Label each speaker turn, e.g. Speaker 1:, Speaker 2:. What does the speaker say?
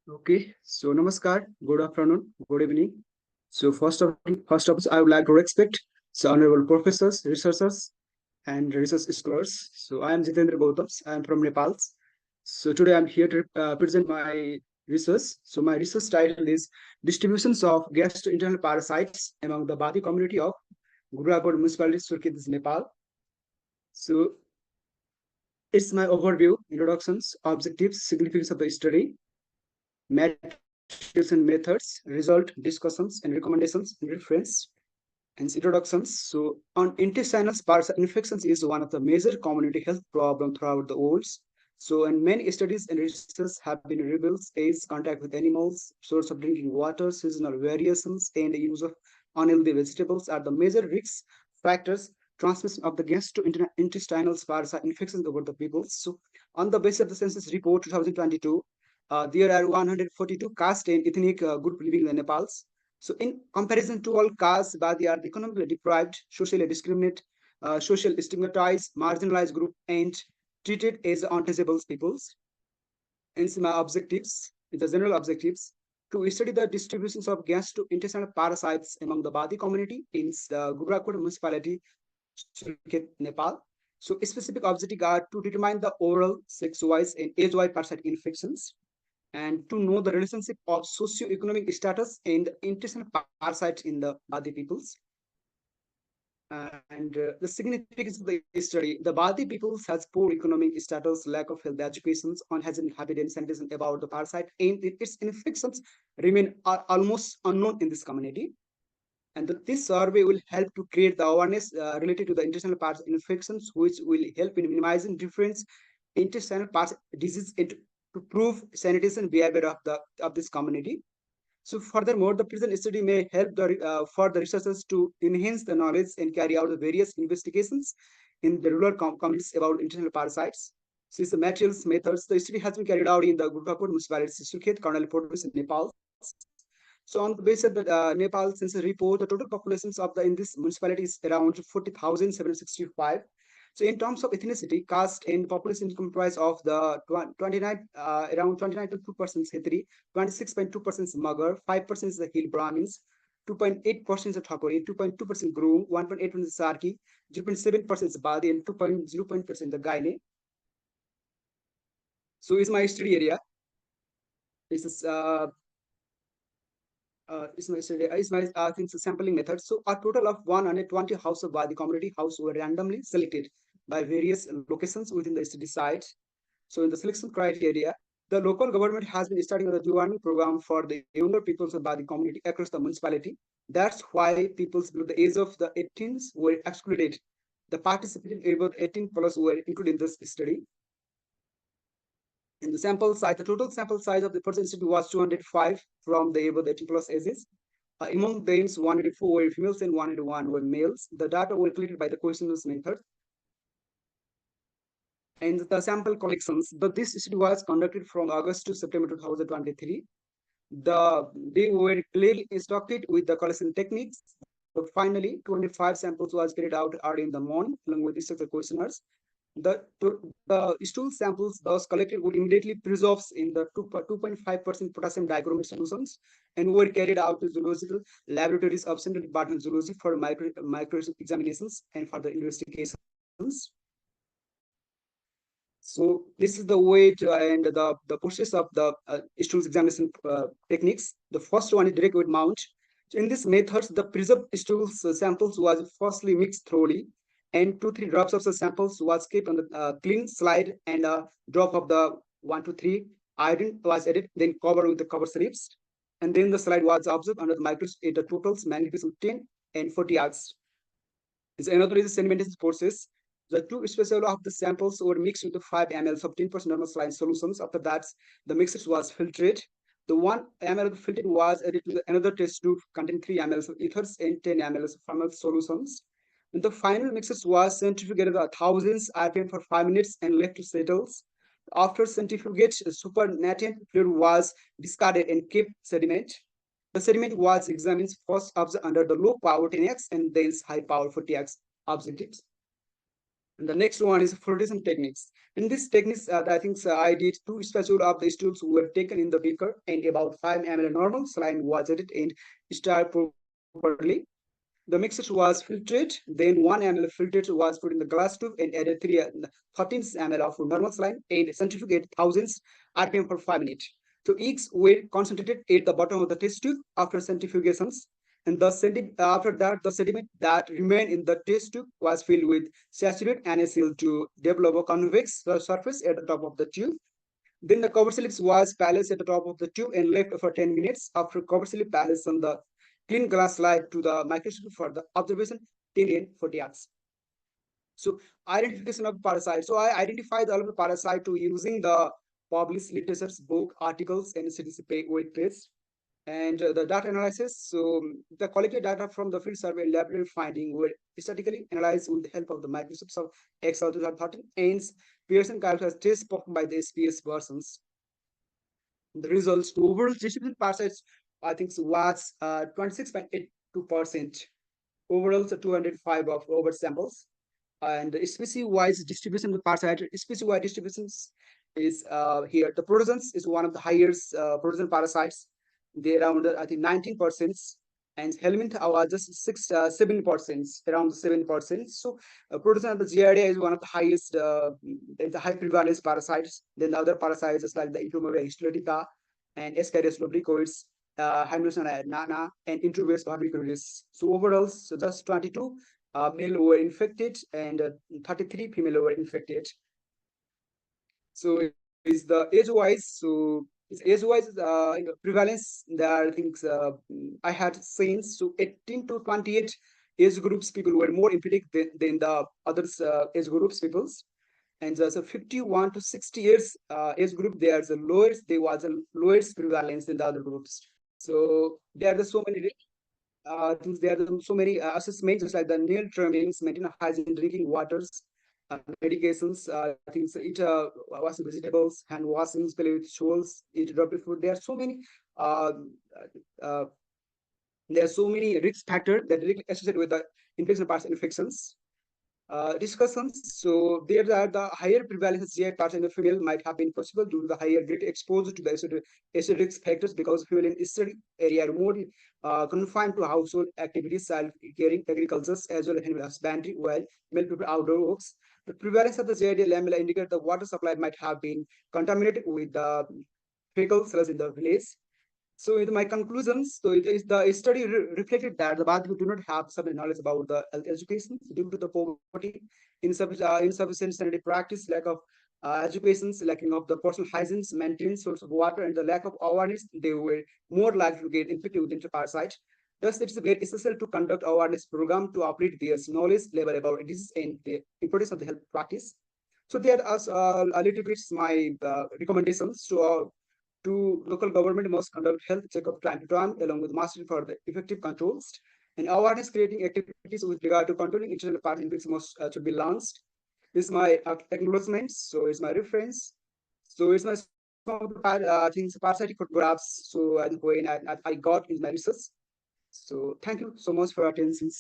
Speaker 1: Okay, so namaskar, good afternoon, good evening. So first of all, I would like to respect so honorable professors, researchers, and research scholars. So I am Jitendra Gautam. I am from Nepal. So today I'm here to present my research. So my research title is Distributions of Gastrointestinal Parasites among the Badi community of Gurbhakot Municipality, Surkhet, Nepal. So it's my overview, introductions, objectives, significance of the study, materials and methods, result, discussions, and recommendations and reference and introductions. So, on intestinal parasite infections is one of the major community health problem throughout the world. So, and many studies and research have been revealed AIDS, contact with animals, source of drinking water, seasonal variations, and the use of unhealthy vegetables are the major risk factors transmission of the gastrointestinal parasite infections over the people. So, on the basis of the census report 2022, there are 142 caste and ethnic group living in Nepal. So, in comparison to all castes, Badi are economically deprived, socially discriminated, social stigmatized, marginalized group, and treated as untouchable peoples. And my objectives, the general objectives, to study the distributions of gastrointestinal parasites among the Badi community in the Gurbhakot municipality, Surkhet, Nepal. So, specific objectives are to determine the oral, sex-wise, and age-wise parasite infections, and to know the relationship of socio-economic status and intestinal parasites in the Badi peoples. And the significance of the study, the Badi peoples has poor economic status, lack of health education, unhygienic habit and sanitation about the parasite, and its infections remain almost unknown in this community. And this survey will help to create the awareness related to the intestinal parts infections, which will help in minimizing different intestinal parts disease and to prove sanitation behavior of this community. So furthermore, the present study may help for the researchers to enhance the knowledge and carry out the various investigations in the rural communities about intestinal parasites. Since the materials methods, the study has been carried out in the Gurbhakot municipality, Surkhet, Karnal province in Nepal. So on the basis of the Nepal census report, the total populations of the in this municipality is around 40,765. So in terms of ethnicity, caste and population comprise of the 29 around 29.2% Khetri, 26.2% Magar, 5% is the Hill Brahmins, 2.8% is the Thakore, 2.2% Groom, 1.8% is Sarki, 0.7% is Badi, and 2.0% the Gaine. So is my study area. This is my study, is my things sampling method. So a total of 120 houses by the community house were randomly selected by various locations within the study site. So in the selection criteria, the local government has been starting the Diwani program for the younger people by the community across the municipality. That's why people below the age of the 18s were excluded. The participants about 18 plus were included in this study. In the sample size, the total sample size of the person study was 205 from the above 18 plus ages. Among them, 184 were females and 101 were males. The data were collected by the questionnaires method. And the sample collections, this study was conducted from August to September 2023. They were clearly instructed with the collection techniques. But finally, 25 samples was carried out early in the morning along with the questionnaires. The stool samples thus collected would immediately preserve in the 2.5% potassium dichromate solutions and were carried out to zoological laboratories of Central Department of Zoology for micro examinations and further investigations. So this is the way to and the process of the stools examination techniques. The first one is direct weight mount. So in this method, the preserved stools samples was firstly mixed thoroughly, and 2-3 drops of the samples was kept on the clean slide, and a drop of the 1 to 3 iodine was added, then covered with the cover slips, and then the slide was observed under the microscope at the totals magnification 10 and 40x. Is another is the sedimentation process. The two special of the samples were mixed with the 5 ml of 10% normal saline solutions. After that, the mixture was filtered. The 1 ml of filtered was added to another test tube containing 3 ml of ethers and 10 ml of formal solutions. And the final mixture was centrifugated at thousands RPM for 5 minutes and left to settle. After centrifugate, supernatant fluid was discarded and kept sediment. The sediment was examined first under the low power 10x and then high power 40x objectives. And the next one is flotation techniques. In this techniques, I think I did two spatula of the stools were taken in the beaker and about 5 ml normal saline was added and stirred properly. The mixture was filtered, then 1 ml filtered was put in the glass tube and added 13 ml of normal saline and centrifugate thousands RPM for 5 minutes. So eggs were concentrated at the bottom of the test tube after centrifugations, and after that, the sediment that remained in the test tube was filled with saturated NaCl to develop a convex surface at the top of the tube. Then the cover slip was placed at the top of the tube and left for 10 minutes. After cover slip placed on the clean glass slide to the microscope for the observation 10 and 40 hours. So identification of parasites. So I identified all of the parasite to using the published literatures, book, articles, and CDC web page. And the data analysis. So the collected data from the field survey laboratory finding were statistically analyzed with the help of the microscopes of Excel 2013 and Pearson calculus tests performed by the SPS versions. The results to overall distribution parasites, I think, was 26.82%. Overall, so 205 of over samples. And species-wise distribution of parasite, species-wise distributions is here. The protozoans is one of the highest protozoan parasites. They around I think 19%, and helminth was just 7%, around 7%. So protozoan of the Giardia is one of the highest, the high prevalence parasites. Then the other parasites like the Itomoria histolytica and Ascaris lubricoids, Hymenocena nana, and Introverse barbicuris. So overall, so just 22 male were infected and 33 female were infected. So is the age-wise, so is age-wise prevalence there, I think I had seen, so 18 to 28 age groups people were more infected than the others age groups peoples. And so 51 to 60 years age group, there was a lowest prevalence than the other groups. So there are so many there are so many assessments, just like the nail trimmings, maintain hygiene, drinking waters, medications, things, eat washing vegetables, hand washing, play with tools, eat dry food. Uh, uh, there are so many risk factors that directly associated with the infection parts infections. Discussions. So there are the higher prevalence of GI parts in the female might have been possible due to the higher greater exposure to the acid risk factors, because female in study area are more confined to household activities, child caring, agriculture, as well as animal husbandry, while male people outdoor works. The prevalence of the GID lamella indicate the water supply might have been contaminated with the fecal cells in the village. So in my conclusions, so it is the study reflected that the Badi do not have some knowledge about the health education due to the poverty, insufficient sanitary practice, lack of education, lacking of the personal hygiene, maintenance, source of water, and the lack of awareness. They were more likely to get infected with parasite. Thus, it is very essential to conduct awareness program to update their knowledge level about disease and the importance of the health practice. So there are a little bit my recommendations to local government must conduct health checkup time to time along with mastering for the effective controls, and awareness creating activities with regard to controlling internal part infections must should be launched. This is my acknowledgements. So it's my reference. So it's my things parasitic photographs. So and when I got in my research. So thank you so much for your attention.